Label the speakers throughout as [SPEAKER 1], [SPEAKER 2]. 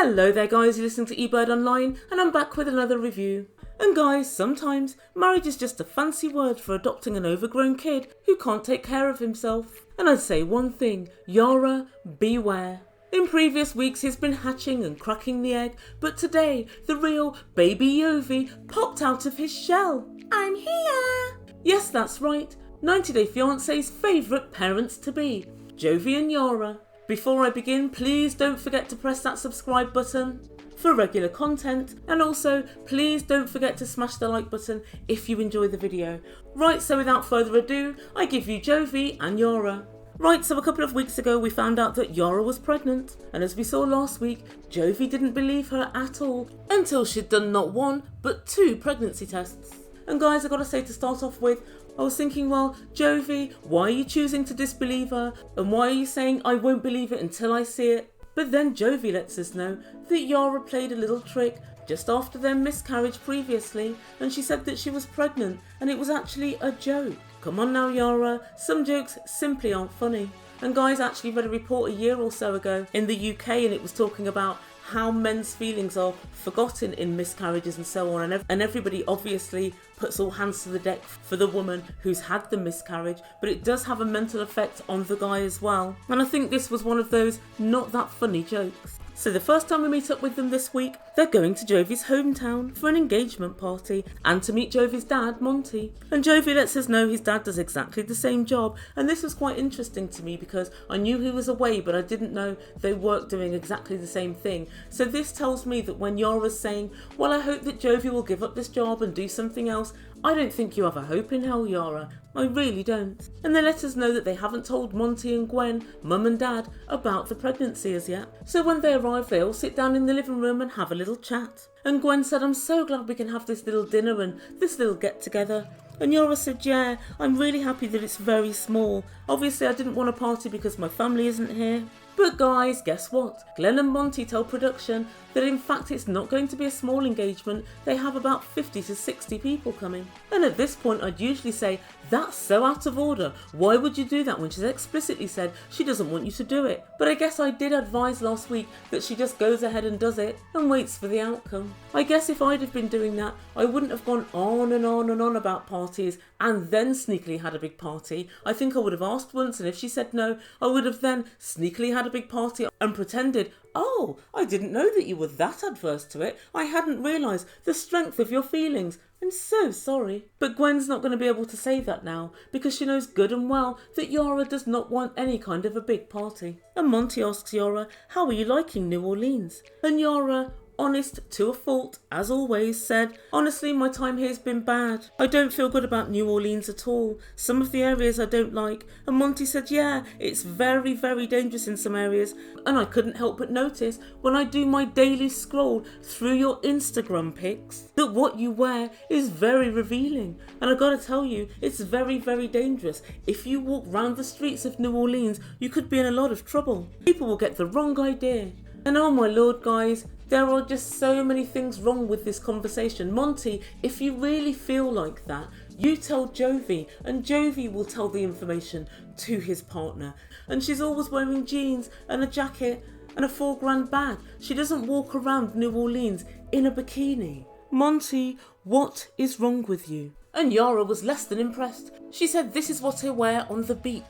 [SPEAKER 1] Hello there guys, you're listening to Ebird Online and I'm back with another review. And guys, sometimes marriage is just a fancy word for adopting an overgrown kid who can't take care of himself. And I'd say one thing, Yara, beware. In previous weeks he's been hatching and cracking the egg, but today the real baby Jovi popped out of his shell. I'm here! Yes, that's right, 90 Day Fiancé's favourite parents-to-be, Jovi and Yara. Before I begin, please don't forget to press that subscribe button for regular content, and also please don't forget to smash the like button if you enjoy the video. Right, so without further ado, I give you Jovi and Yara. Right, so a couple of weeks ago we found out that Yara was pregnant, and as we saw last week, Jovi didn't believe her at all until she'd done not one but 2 pregnancy tests. And guys, I gotta say to start off with, I was thinking, well, Jovi, why are you choosing to disbelieve her? And why are you saying I won't believe it until I see it? But then Jovi lets us know that Yara played a little trick just after their miscarriage previously, and she said that she was pregnant and it was actually a joke. Come on now, Yara, some jokes simply aren't funny. And guys, I actually read a report a year or so ago in the UK, and it was talking about how men's feelings are forgotten in miscarriages and so on, and everybody obviously puts all hands to the deck for the woman who's had the miscarriage, but it does have a mental effect on the guy as well. And I think this was one of those not that funny jokes. So the first time we meet up with them this week, they're going to Jovi's hometown for an engagement party and to meet Jovi's dad, Monty. And Jovi lets us know his dad does exactly the same job, and this was quite interesting to me because I knew he was away but I didn't know they worked doing exactly the same thing. So this tells me that when Yara's saying, well, I hope that Jovi will give up this job and do something else, I don't think you have a hope in hell, Yara. I really don't. And they let us know that they haven't told Monty and Gwen, mum and dad, about the pregnancy as yet. So when they arrive, they all sit down in the living room and have a little chat. And Gwen said, I'm so glad we can have this little dinner and this little get together. And Yara said, yeah, I'm really happy that it's very small. Obviously I didn't want a party because my family isn't here. But guys, guess what? Glenn and Monty tell production that in fact it's not going to be a small engagement, they have about 50 to 60 people coming. And at this point I'd usually say, that's so out of order, why would you do that when she's explicitly said she doesn't want you to do it? But I guess I did advise last week that she just goes ahead and does it and waits for the outcome. I guess if I'd have been doing that, I wouldn't have gone on and on and on about parties and then sneakily had a big party. I think I would have asked once, and if she said no, I would have then sneakily had a big party and pretended, oh, I didn't know that you were that adverse to it. I hadn't realised the strength of your feelings. I'm so sorry. But Gwen's not going to be able to say that now because she knows good and well that Yara does not want any kind of a big party. And Monty asks Yara, how are you liking New Orleans? And Yara, honest to a fault, as always, said, honestly, my time here's been bad. I don't feel good about New Orleans at all. Some of the areas I don't like. And Monty said, yeah, it's very, very dangerous in some areas. And I couldn't help but notice when I do my daily scroll through your Instagram pics that what you wear is very revealing. And I gotta tell you, it's very, very dangerous. If you walk round the streets of New Orleans, you could be in a lot of trouble. People will get the wrong idea. And oh my lord, guys, there are just so many things wrong with this conversation. Monty, if you really feel like that, you tell Jovi, and Jovi will tell the information to his partner. And she's always wearing jeans and a jacket and a $4,000 bag. She doesn't walk around New Orleans in a bikini. Monty, what is wrong with you? And Yara was less than impressed. She said, this is what I wear on the beach.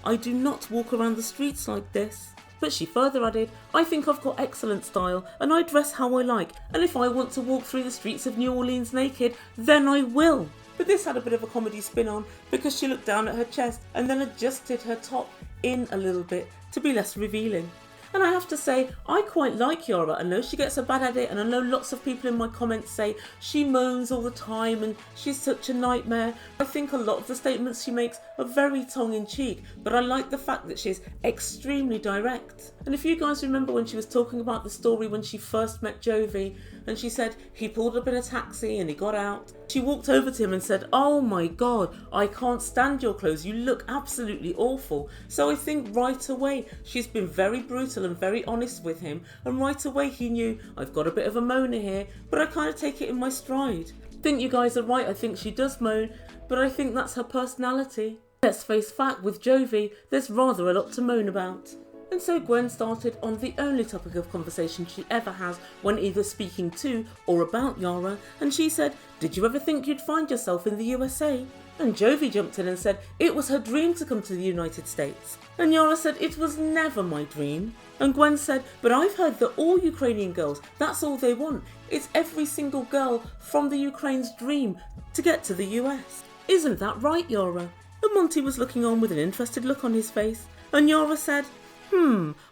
[SPEAKER 1] I do not walk around the streets like this. But she further added, I think I've got excellent style and I dress how I like, and if I want to walk through the streets of New Orleans naked, then I will. But this had a bit of a comedy spin on because she looked down at her chest and then adjusted her top in a little bit to be less revealing. And I have to say, I quite like Yara. I know she gets a bad at it, and I know lots of people in my comments say she moans all the time and she's such a nightmare. I think a lot of the statements she makes are very tongue-in-cheek, but I like the fact that she's extremely direct. And if you guys remember when she was talking about the story when she first met Jovi, and she said he pulled up in a taxi and he got out, she walked over to him and said, oh my god, I can't stand your clothes, you look absolutely awful. So I think right away she's been very brutal and very honest with him, and right away he knew, I've got a bit of a moaner here, but I kind of take it in my stride. I think you guys are right, I think she does moan, but I think that's her personality. Let's face fact, with Jovi, there's rather a lot to moan about. And so Gwen started on the only topic of conversation she ever has when either speaking to or about Yara, and she said, "Did you ever think you'd find yourself in the USA?" And Jovi jumped in and said it was her dream to come to the United States. And Yara said it was never my dream. And Gwen said, "But I've heard that all Ukrainian girls, that's all they want. It's every single girl from the Ukraine's dream to get to the US. Isn't that right, Yara?" And Monty was looking on with an interested look on his face. And Yara said,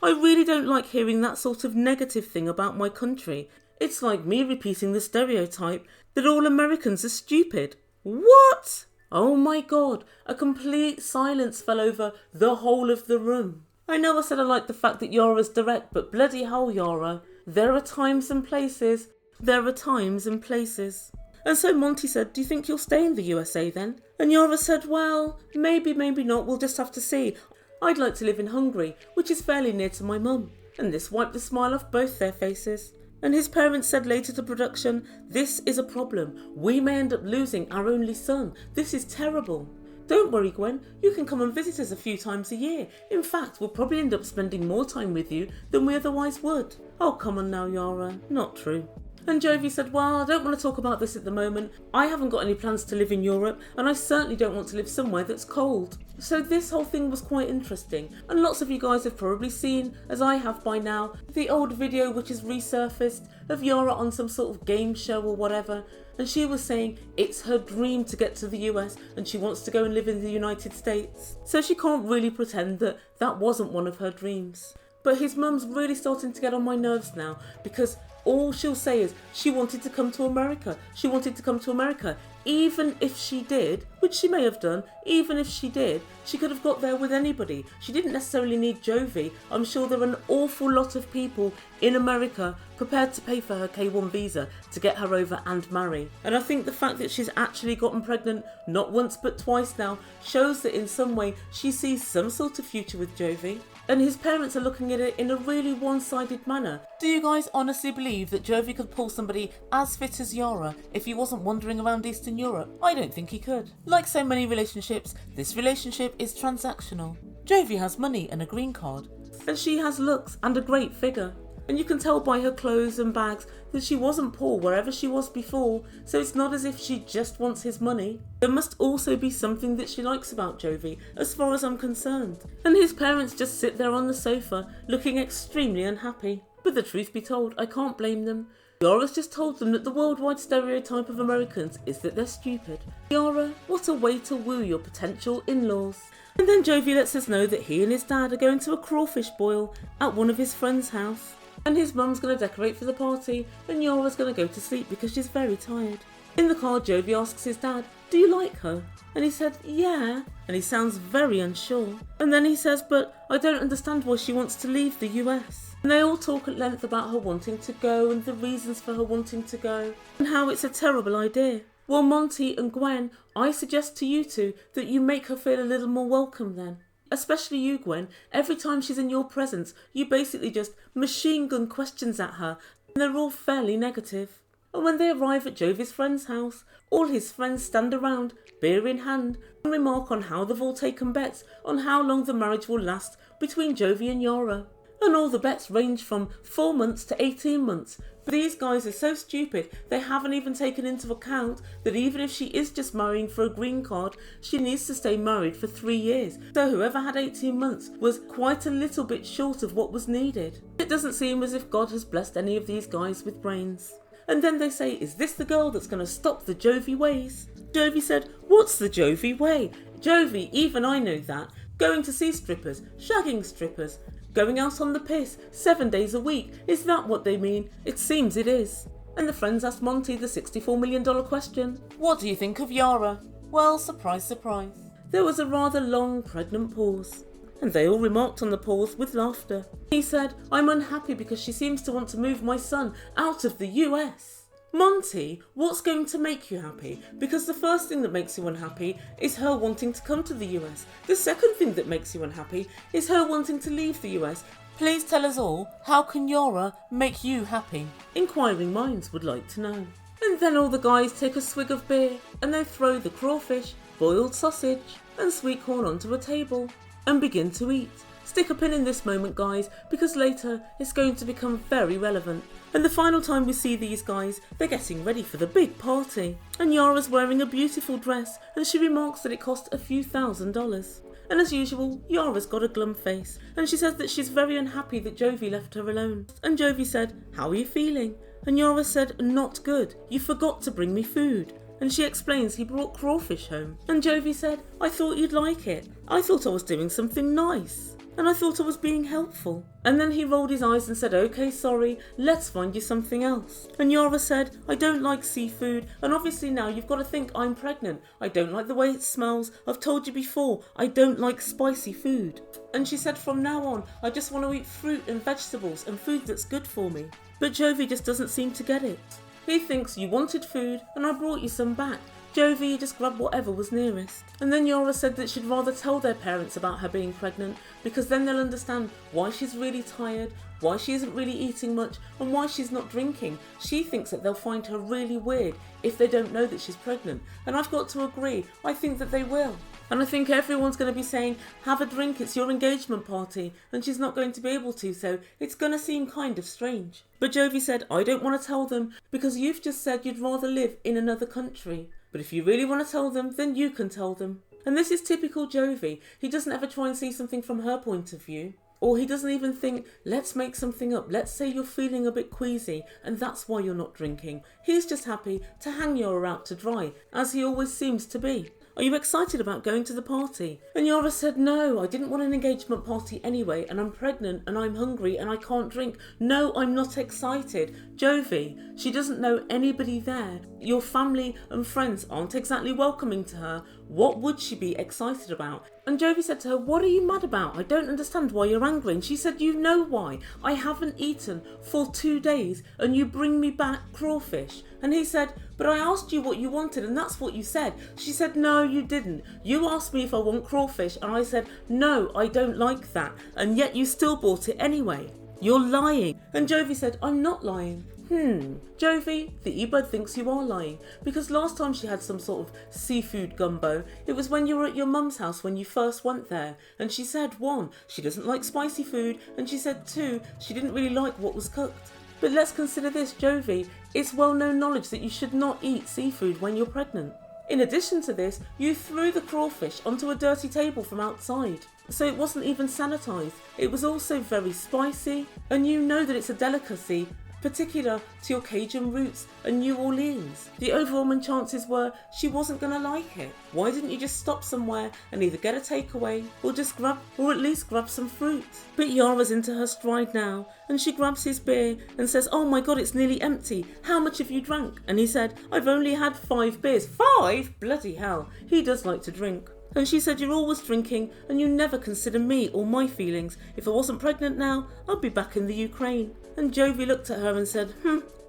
[SPEAKER 1] I really don't like hearing that sort of negative thing about my country. It's like me repeating the stereotype that all Americans are stupid." What? Oh my God, a complete silence fell over the whole of the room. I know I said I like the fact that Yara's direct, but bloody hell, Yara, there are times and places. There are times and places. And so Monty said, "Do you think you'll stay in the USA then?" And Yara said, "Well, maybe, maybe not, we'll just have to see. I'd like to live in Hungary, which is fairly near to my mum." And this wiped the smile off both their faces. And his parents said later to production, "This is a problem. We may end up losing our only son. This is terrible. Don't worry, Gwen, you can come and visit us a few times a year. In fact, we'll probably end up spending more time with you than we otherwise would." Oh, come on now, Yara, not true. And Jovi said, "Well, I don't want to talk about this at the moment. I haven't got any plans to live in Europe, and I certainly don't want to live somewhere that's cold." So this whole thing was quite interesting, and lots of you guys have probably seen, as I have by now, the old video which has resurfaced of Yara on some sort of game show or whatever, and she was saying it's her dream to get to the US and she wants to go and live in the United States. So she can't really pretend that that wasn't one of her dreams. But his mum's really starting to get on my nerves now, because all she'll say is she wanted to come to America. She wanted to come to America. Even if she did, which she may have done, even if she did, she could have got there with anybody. She didn't necessarily need Jovi. I'm sure there are an awful lot of people in America prepared to pay for her K1 visa to get her over and marry. And I think the fact that she's actually gotten pregnant not once but twice now shows that in some way she sees some sort of future with Jovi. And his parents are looking at it in a really one-sided manner. Do you guys honestly believe that Jovi could pull somebody as fit as Yara if he wasn't wandering around Eastern Europe? I don't think he could. Like so many relationships, this relationship is transactional. Jovi has money and a green card, and she has looks and a great figure. And you can tell by her clothes and bags that she wasn't poor wherever she was before, so it's not as if she just wants his money. There must also be something that she likes about Jovi, as far as I'm concerned. And his parents just sit there on the sofa, looking extremely unhappy. But the truth be told, I can't blame them. Yara's just told them that the worldwide stereotype of Americans is that they're stupid. Yara, what a way to woo your potential in-laws. And then Jovi lets us know that he and his dad are going to a crawfish boil at one of his friend's house. And his mum's going to decorate for the party, and Yara's going to go to sleep because she's very tired. In the car, Jovi asks his dad, "Do you like her?" And he said, "Yeah." And he sounds very unsure. And then he says, "But I don't understand why she wants to leave the US." And they all talk at length about her wanting to go and the reasons for her wanting to go, and how it's a terrible idea. Well, Monty and Gwen, I suggest to you two that you make her feel a little more welcome then. Especially you, Gwen. Every time she's in your presence, you basically just machine gun questions at her, and they're all fairly negative. And when they arrive at Jovi's friend's house, all his friends stand around, beer in hand, and remark on how they've all taken bets on how long the marriage will last between Jovi and Yara. And all the bets range from 4 months to 18 months. But these guys are so stupid, they haven't even taken into account that even if she is just marrying for a green card, she needs to stay married for 3 years. So whoever had 18 months was quite a little bit short of what was needed. It doesn't seem as if God has blessed any of these guys with brains. And then they say, "Is this the girl that's going to stop the Jovi ways?" Jovi said, "What's the Jovi way?" Jovi, even I know that. Going to see strippers, shagging strippers, going out on the piss 7 days a week. Is that what they mean? It seems it is. And the friends asked Monty the $64 million question. "What do you think of Yara?" Well, surprise, surprise. There was a rather long, pregnant pause, and they all remarked on the pause with laughter. He said, "I'm unhappy because she seems to want to move my son out of the US. Monty, what's going to make you happy? Because the first thing that makes you unhappy is her wanting to come to the US. The second thing that makes you unhappy is her wanting to leave the US. Please tell us all, how can Yara make you happy?" Inquiring minds would like to know. And then all the guys take a swig of beer and they throw the crawfish, boiled sausage and sweet corn onto a table and begin to eat. Stick a pin in this moment, guys, because later it's going to become very relevant. And the final time we see these guys, they're getting ready for the big party. And Yara's wearing a beautiful dress, and she remarks that it cost a few $1,000s. And as usual, Yara's got a glum face, and she says that she's very unhappy that Jovi left her alone. And Jovi said, "How are you feeling?" And Yara said, "Not good, you forgot to bring me food." And she explains he brought crawfish home. And Jovi said, "I thought you'd like it. I thought I was doing something nice. And I thought I was being helpful." And then he rolled his eyes and said, "Okay, sorry, let's find you something else." And Yara said, "I don't like seafood, and obviously now you've got to think I'm pregnant. I don't like the way it smells. I've told you before, I don't like spicy food." And she said, "From now on, I just want to eat fruit and vegetables and food that's good for me." But Jovi just doesn't seem to get it. He thinks, "You wanted food, and I brought you some back. Jovi, just grab whatever was nearest." And then Yara said that she'd rather tell their parents about her being pregnant, because then they'll understand why she's really tired, why she isn't really eating much, and why she's not drinking. She thinks that they'll find her really weird if they don't know that she's pregnant. And I've got to agree, I think that they will. And I think everyone's going to be saying, "Have a drink, it's your engagement party," and she's not going to be able to, so it's going to seem kind of strange. But Jovi said, "I don't want to tell them, because you've just said you'd rather live in another country. But if you really want to tell them, then you can tell them." And this is typical Jovi. He doesn't ever try and see something from her point of view. Or he doesn't even think, let's make something up. Let's say you're feeling a bit queasy and that's why you're not drinking. He's just happy to hang Yara out to dry, as he always seems to be. "Are you excited about going to the party?" And Yara said, "No, I didn't want an engagement party anyway, and I'm pregnant and I'm hungry and I can't drink. No, I'm not excited." Jovi, she doesn't know anybody there. Your family and friends aren't exactly welcoming to her. What would she be excited about? And Jovi said to her, "What are you mad about? I don't understand why you're angry." And she said, "You know why. I haven't eaten for 2 days and you bring me back crawfish." And he said, "But I asked you what you wanted and that's what you said." She said, "No, you didn't. You asked me if I want crawfish and I said, no, I don't like that. And yet you still bought it anyway. You're lying." And Jovi said, "I'm not lying." Jovi, the Ebird thinks you are lying, because last time she had some sort of seafood gumbo, it was when you were at your mum's house when you first went there, and she said 1, she doesn't like spicy food, and she said 2, she didn't really like what was cooked. But let's consider this, Jovi, it's well-known knowledge that you should not eat seafood when you're pregnant. In addition to this, you threw the crawfish onto a dirty table from outside. So it wasn't even sanitised. It was also very spicy, and you know that it's a delicacy particular to your Cajun roots and New Orleans. The overwhelming chances were she wasn't going to like it. Why didn't you just stop somewhere and either get a takeaway or at least grab some fruit? But Yara's into her stride now, and she grabs his beer and says, "Oh my god, it's nearly empty. How much have you drank?" And he said, "I've only had 5 beers. 5? Bloody hell. He does like to drink." And she said, "You're always drinking and you never consider me or my feelings. If I wasn't pregnant now, I'd be back in the Ukraine." And Jovi looked at her and said,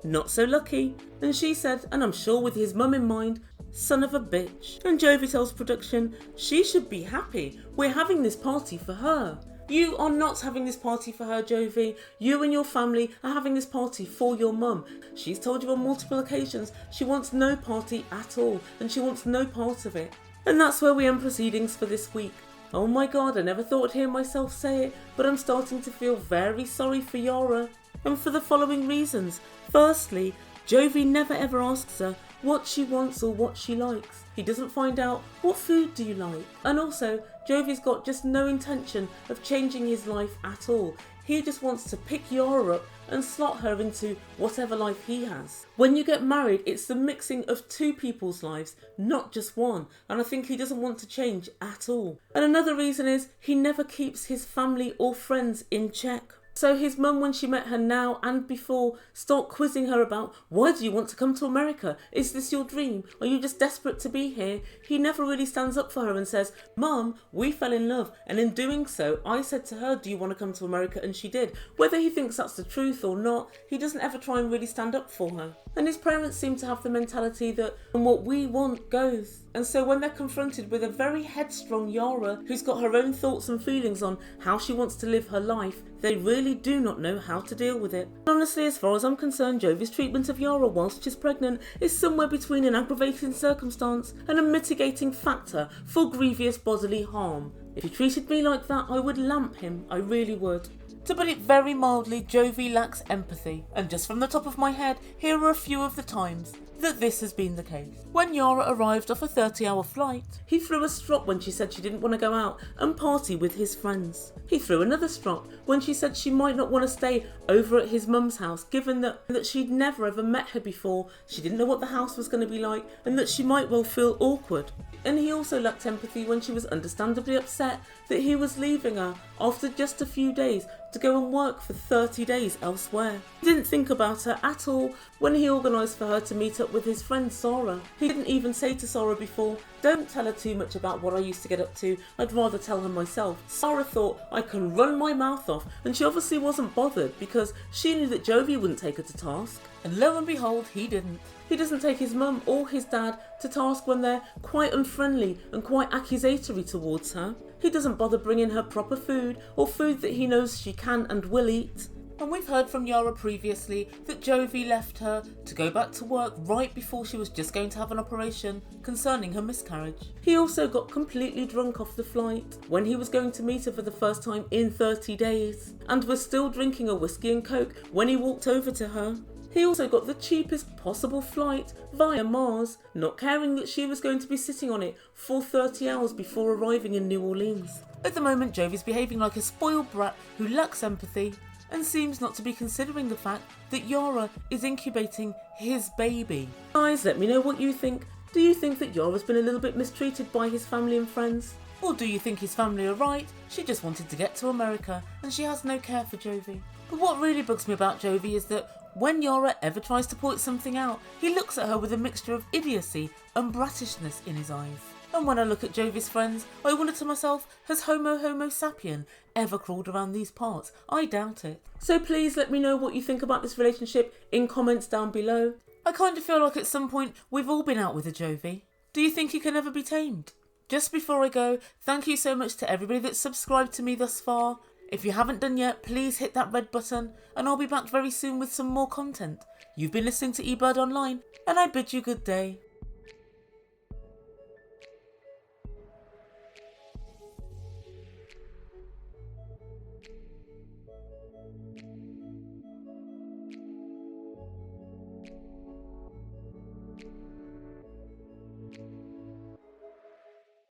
[SPEAKER 1] "Not so lucky." And she said, and I'm sure with his mum in mind, "Son of a bitch." And Jovi tells production, she should be happy. We're having this party for her. You are not having this party for her, Jovi. You and your family are having this party for your mum. She's told you on multiple occasions she wants no party at all, and she wants no part of it. And that's where we end proceedings for this week. Oh my god, I never thought I'd hear myself say it, but I'm starting to feel very sorry for Yara. And for the following reasons. Firstly, Jovi never ever asks her what she wants or what she likes. He doesn't find out, what food do you like? And also, Jovi's got just no intention of changing his life at all. He just wants to pick Yara up and slot her into whatever life he has. When you get married, it's the mixing of 2 people's lives, not just one. And I think he doesn't want to change at all. And another reason is he never keeps his family or friends in check. So his mum, when she met her now and before, start quizzing her about, why do you want to come to America? Is this your dream? Are you just desperate to be here? He never really stands up for her and says, Mum, we fell in love. And in doing so, I said to her, do you want to come to America? And she did. Whether he thinks that's the truth or not, he doesn't ever try and really stand up for her. And his parents seem to have the mentality that what we want goes. And so when they're confronted with a very headstrong Yara, who's got her own thoughts and feelings on how she wants to live her life, they really do not know how to deal with it. Honestly, as far as I'm concerned, Jovi's treatment of Yara whilst she's pregnant is somewhere between an aggravating circumstance and a mitigating factor for grievous bodily harm. If he treated me like that, I would lamp him, I really would. To put it very mildly, Jovi lacks empathy, and just from the top of my head, here are a few of the times that this has been the case. When Yara arrived off a 30-hour flight, he threw a strop when she said she didn't want to go out and party with his friends. He threw another strop when she said she might not want to stay over at his mum's house, given that she'd never ever met her before, she didn't know what the house was going to be like, and that she might well feel awkward. And he also lacked empathy when she was understandably upset that he was leaving her after just a few days to go and work for 30 days elsewhere. He didn't think about her at all when he organised for her to meet up with his friend Sarah. He didn't even say to Sarah before, "Don't tell her too much about what I used to get up to, I'd rather tell her myself." Sarah thought, I can run my mouth off, and she obviously wasn't bothered because she knew that Jovi wouldn't take her to task. And lo and behold, he didn't. He doesn't take his mum or his dad to task when they're quite unfriendly and quite accusatory towards her. He doesn't bother bringing her proper food or food that he knows she can and will eat. And we've heard from Yara previously that Jovi left her to go back to work right before she was just going to have an operation concerning her miscarriage. He also got completely drunk off the flight when he was going to meet her for the first time in 30 days and was still drinking a whiskey and coke when he walked over to her. He also got the cheapest possible flight via Mars, not caring that she was going to be sitting on it for 30 hours before arriving in New Orleans. At the moment, Jovi's behaving like a spoiled brat who lacks empathy and seems not to be considering the fact that Yara is incubating his baby. Guys, let me know what you think. Do you think that Yara's been a little bit mistreated by his family and friends? Or do you think his family are right? She just wanted to get to America and she has no care for Jovi. But what really bugs me about Jovi is that when Yara ever tries to point something out, he looks at her with a mixture of idiocy and brattishness in his eyes. And when I look at Jovi's friends, I wonder to myself, has Homo sapien ever crawled around these parts? I doubt it. So please let me know what you think about this relationship in comments down below. I kind of feel like at some point we've all been out with a Jovi. Do you think he can ever be tamed? Just before I go, thank you so much to everybody that's subscribed to me thus far. If you haven't done yet, please hit that red button and I'll be back very soon with some more content. You've been listening to Ebird Online and I bid you good day.